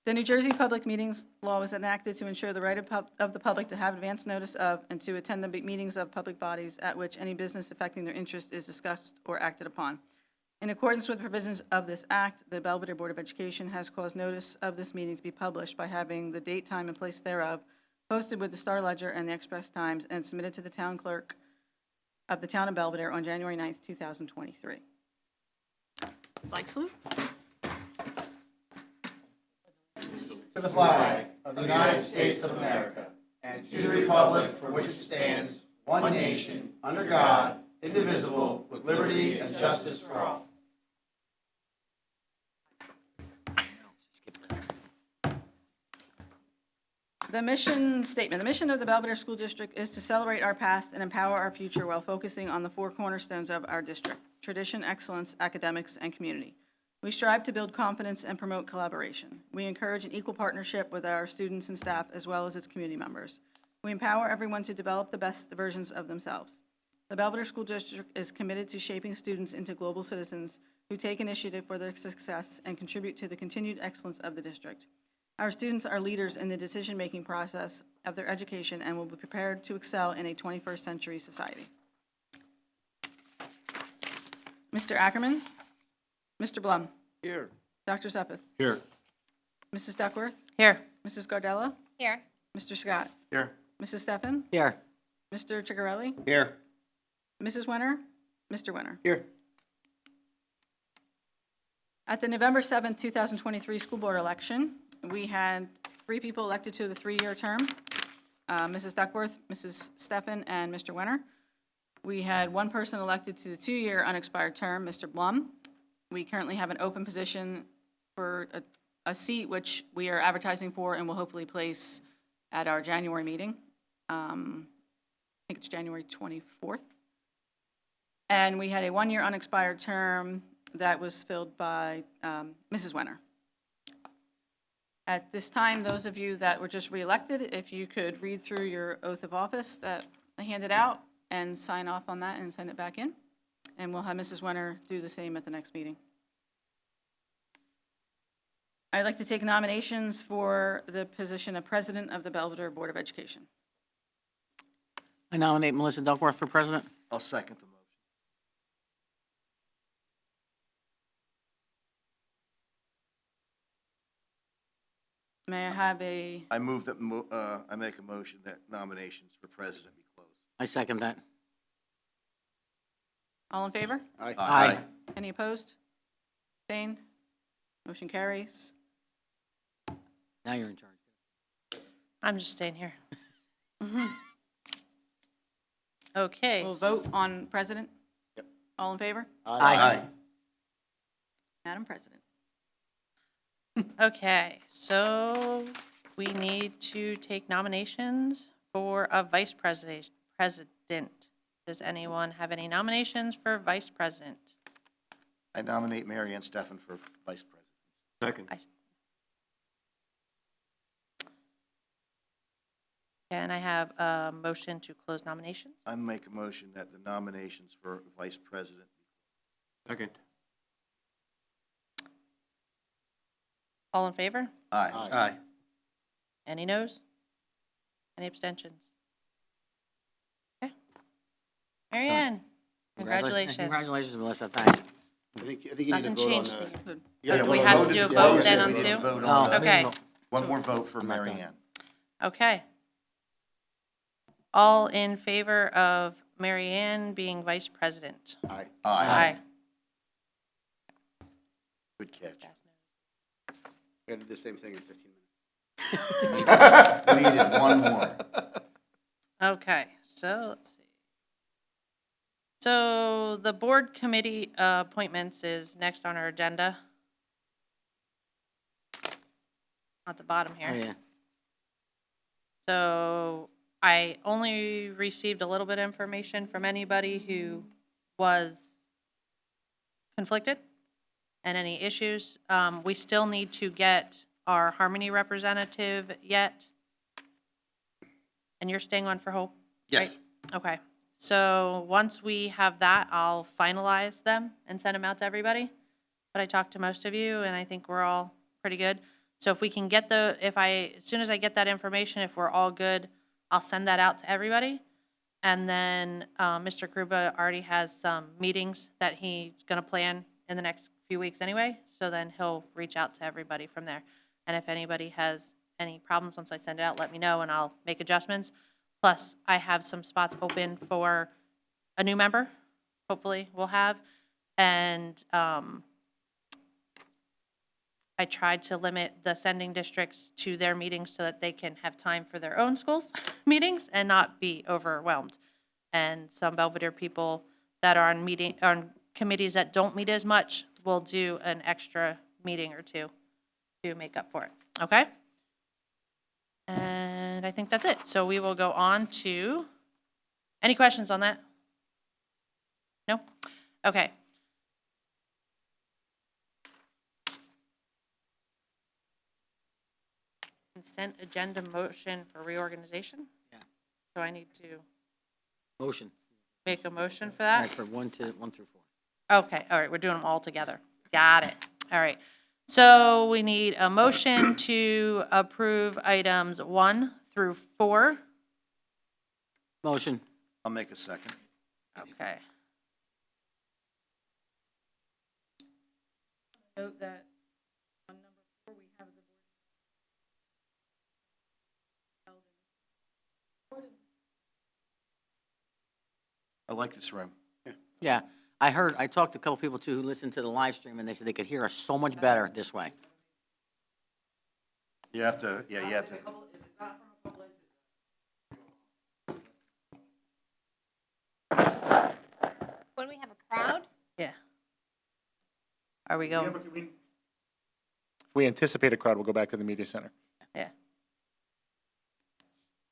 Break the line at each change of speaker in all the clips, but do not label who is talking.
The New Jersey Public Meetings Law was enacted to ensure the right of the public to have advance notice of and to attend the meetings of public bodies at which any business affecting their interest is discussed or acted upon. In accordance with provisions of this act, the Belvidere Board of Education has caused notice of this meeting to be published by having the date, time, and place thereof posted with the Star Ledger and the Express Times and submitted to the town clerk of the town of Belvidere on January 9th, 2023. Flag salute.
To the flag of the United States of America and to the republic for which it stands, one nation, under God, indivisible, with liberty and justice for all.
The mission statement. The mission of the Belvidere School District is to celebrate our past and empower our future while focusing on the four cornerstones of our district: tradition, excellence, academics, and community. We strive to build confidence and promote collaboration. We encourage an equal partnership with our students and staff as well as its community members. We empower everyone to develop the best versions of themselves. The Belvidere School District is committed to shaping students into global citizens who take initiative for their success and contribute to the continued excellence of the district. Our students are leaders in the decision-making process of their education and will be prepared to excel in a 21st century society. Mr. Ackerman? Mr. Blum?
Here.
Dr. Zeppeth?
Here.
Mrs. Duckworth?
Here.
Mrs. Gardella?
Here.
Mr. Scott?
Here.
Mrs. Steffen?
Here.
Mr. Chigarelli?
Here.
Mrs. Wenner? Mr. Wenner?
Here.
At the November 7th, 2023 school board election, we had 3 people elected to the 3-year term, Mrs. Duckworth, Mrs. Steffen, and Mr. Wenner. We had 1 person elected to the 2-year unexpired term, Mr. Blum. We currently have an open position for a seat which we are advertising for and will hopefully place at our January meeting. I think it's January 24th. And we had a 1-year unexpired term that was filled by Mrs. Wenner. At this time, those of you that were just reelected, if you could read through your oath of office that I handed out and sign off on that and send it back in. And we'll have Mrs. Wenner do the same at the next meeting. I'd like to take nominations for the position of President of the Belvidere Board of Education.
I nominate Melissa Duckworth for president.
I'll second the motion.
May I have a,
I move that, I make a motion that nominations for president be closed.
I second that.
all in favor?
Aye.
Any opposed? Abstained? Motion carries.
Now you're in charge.
I'm just staying here. Okay.
We'll vote on President.
Yep.
All in favor?
Aye.
Madam President.
Okay, so we need to take nominations for a vice president. Does anyone have any nominations for vice president?
I nominate Mary Ann Steffen for vice president.
Second.
Can I have a motion to close nominations?
I make a motion that the nominations for vice president.
Second.
All in favor?
Aye.
Aye.
Any noes? Any abstentions? Okay. Mary Ann, congratulations.
Congratulations, Melissa. Thanks.
I think you need
Nothing
to vote on
changed.
that.
Good.
Yeah,
We have to do a vote then on
We didn't
two?
vote
Oh,
on that.
Okay.
One more vote for Mary Ann.
Okay. All in favor of Mary Ann being vice president?
Aye.
Aye.
Good catch.
We gotta do the same thing in 15
We needed one more.
Okay, so let's see. So the board committee appointments is next on our agenda. At the bottom
Oh,
here.
yeah.
So I only received a little bit of information from anybody who was conflicted and any issues. We still need to get our Harmony representative yet. And you're staying on for Hope?
Yes.
Right? Okay. So once we have that, I'll finalize them and send them out to everybody. But I talked to most of you, and I think we're all pretty good. So if we can get as soon as I get that information, if we're all good, I'll send that out to everybody. And then Mr. Krupa already has some meetings that he's going to plan in the next few weeks anyway. So then he'll reach out to everybody from there. And if anybody has any problems, once I send it out, let me know and I'll make adjustments. Plus, I have some spots open for a new member, hopefully we'll have. And I tried to limit the sending districts to their meetings so that they can have time for their own schools' meetings and not be overwhelmed. And some Belvidere people that are on committees that don't meet as much will do an extra meeting or two to make up for it, okay? And I think that's it. So we will go on to, any questions on that? No? Okay. Consent agenda motion for reorganization?
Yeah.
So I need to
Motion.
make a motion for
Right,
that?
for 1 through 4.
Okay, all right, we're doing them all together. Got it. All right. So we need a motion to approve items 1 through 4.
Motion.
I'll make a second.
Okay.
Note that on number 4, we have the
I like this room.
Yeah, I talked to a couple people too who listened to the live stream, and they said they could hear us so much better this way.
You have to, yeah, you have to.
When we have a crowd,
Yeah. Are we going?
If we anticipate a crowd, we'll go back to the media center.
Yeah.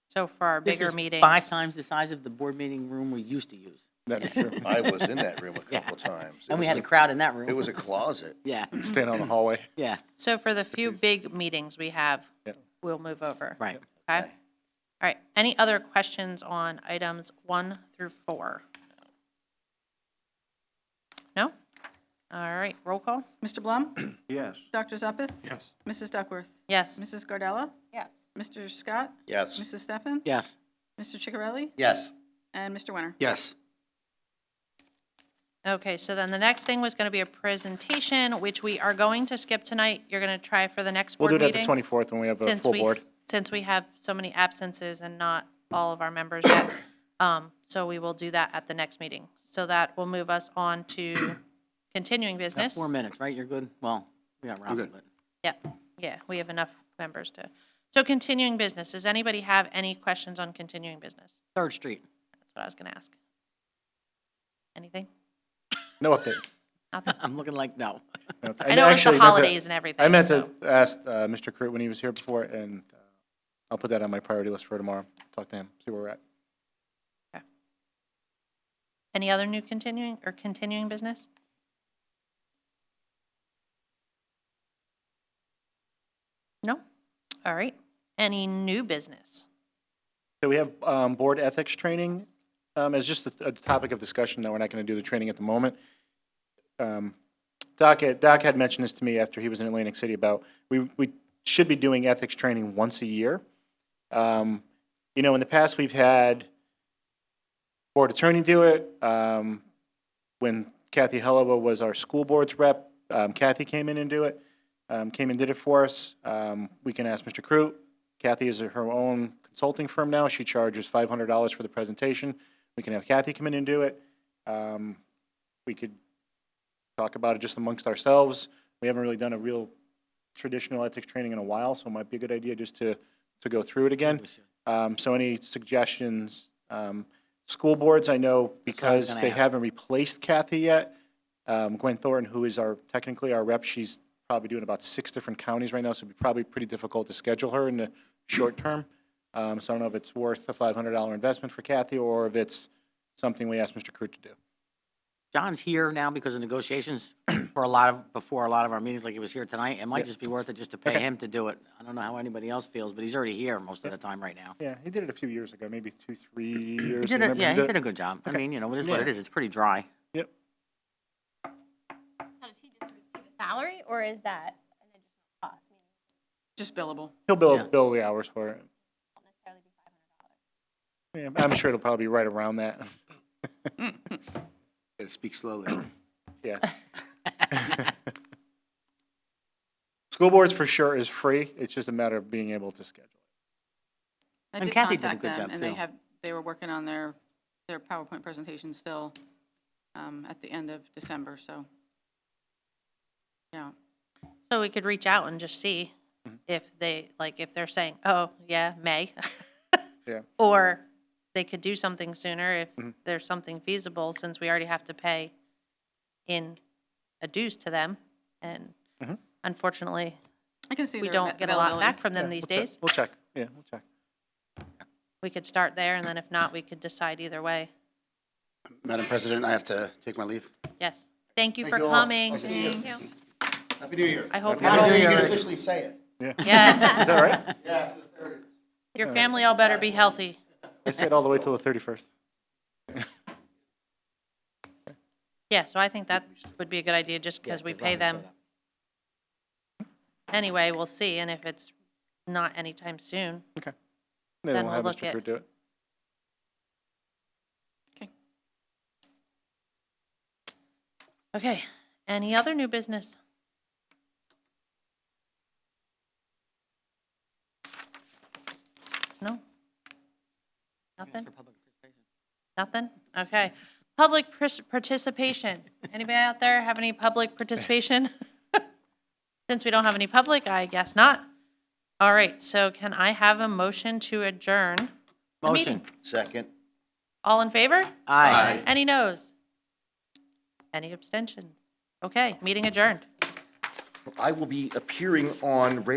So for our
This
bigger
is
meetings.
5 times the size of the board meeting room we used to use.
That is true.
I was in that room a
Yeah.
couple times. It
And we
was
had a crowd in that room.
It was a closet.
Yeah,
Stand on the hallway.
yeah,
So for the few big meetings we have,
Yeah.
we'll move over.
right.
Okay? All right. Any other questions on items 1 through 4? No? All right, roll call?
Mr. Blum?
Yes.
Dr. Zuppeth?
Yes.
Mrs. Duckworth?
Yes.
Mrs. Gardella?
yes.
Mr. Scott?
Yes.
Mrs. Steffen?
Yes.
Mr. Ciccarelli?
Yes.
And Mr. Winter?
Yes.
Okay, so then the next thing was going to be a presentation, which we are going to skip tonight. You're going to try for the next
We'll
board
do it at
meeting?
the 24th when we have a
Since
full
we-
board.
Since we have so many absences and not all of our members yet. So we will do that at the next meeting. So that will move us on to continuing
Got
business.
4 minutes, right? You're good? Well, we got Robin,
good.
but
Yeah, we have enough members to. So continuing business, does anybody have any questions on continuing business?
3rd Street.
That's what I was going to ask. Anything?
No update.
Nothing?
I'm looking like no.
No,
I know it's
actually
the
meant to-
holidays and everything.
I meant
so-
to ask Mr. Crute when he was here before, and I'll put that on my priority list for tomorrow. Talk to him, see where we're at.
Any other new continuing business? No? All right. Any new business?
So we have board ethics training as just a topic of discussion, though we're not going to do the training at the moment. Doc had mentioned this to me after he was in Atlantic City about, we should be doing ethics training once a year. You know, in the past, we've had board attorney do it. When Kathy Hellewa was our school board's rep, Kathy came in and came and did it for us. We can ask Mr. Crute. Kathy is her own consulting firm now. She charges $500 for the presentation. We can have Kathy come in and do it. We could talk about it just amongst ourselves. We haven't really done a real traditional ethics training in a while, so it might be a good idea just to go through it again. So any suggestions? School boards, I know because
gonna
they
ask.
haven't replaced Kathy yet. Gwen Thornton, who is technically our rep, she's probably doing about 6 different counties right now, so it'd be probably pretty difficult to schedule her in the short term. So I don't know if it's worth a $500 investment for Kathy or if it's something we ask Mr. Crute to do.
John's here now because of negotiations before a lot of our meetings, like he was here tonight. It might
Yeah.
just be worth it just to pay
Okay.
him to do it. I don't know how anybody else feels, but he's already here most of the time right now.
Yeah, he did it a few years ago, maybe 2-3 years.
He
I
did
remember
it,
him
he
do
did a good job. I
Okay.
mean, you know, it is what it
Yeah.
is. It's pretty dry.
Yep.
Now, does he just receive a salary, or is that an additional cost?
Just billable.
He'll
Yeah.
bill the hours for it. Yeah, I'm sure it'll probably be right around that.
Gotta speak slowly.
Yeah. School boards for sure is free. It's just a matter of being able to schedule it.
I
And
did
Kathy did a
contact
good
them,
job,
and
too.
they were working on their PowerPoint presentation still at the end of December, so, yeah.
So we could reach out and just see if they, like, if they're saying, oh, yeah, May.
Yeah.
Or they could do something sooner if there's something feasible, since we already have to pay in a dues to them. And unfortunately,
I can see
we
their
don't get a lot
availability.
back from them
Yeah,
these
we'll check.
days.
We'll check. Yeah, we'll check.
We could start there, and then if not, we could decide either way.
Madam President, I have to take my leave.
Yes. Thank you
Thank
for
you all.
coming.
I'll see you.
Thank
Happy New Year.
I hope
Happy New
you're,
Year. You
Rich.
can officially say it.
Yeah.
yes,
Is that right?
Yeah, after the 30th.
your family all better be healthy.
I say it all the way till the 31st.
Yeah, so I think that would be a good idea, just because we pay them. Anyway, we'll see, and if it's not anytime soon,
Okay.
Then
Then
we'll
we'll have
look
Mr.
at-
Crew do it.
okay. Any other new business? No? Nothing? Nothing? Okay. Public participation. Anybody out there have any public participation? Since we don't have any public, I guess not. All right, so can I have a motion to adjourn the meeting?
Motion.
Second.
All in favor?
Aye.
Any noes? Any abstentions? Okay, meeting adjourned.
I will be appearing on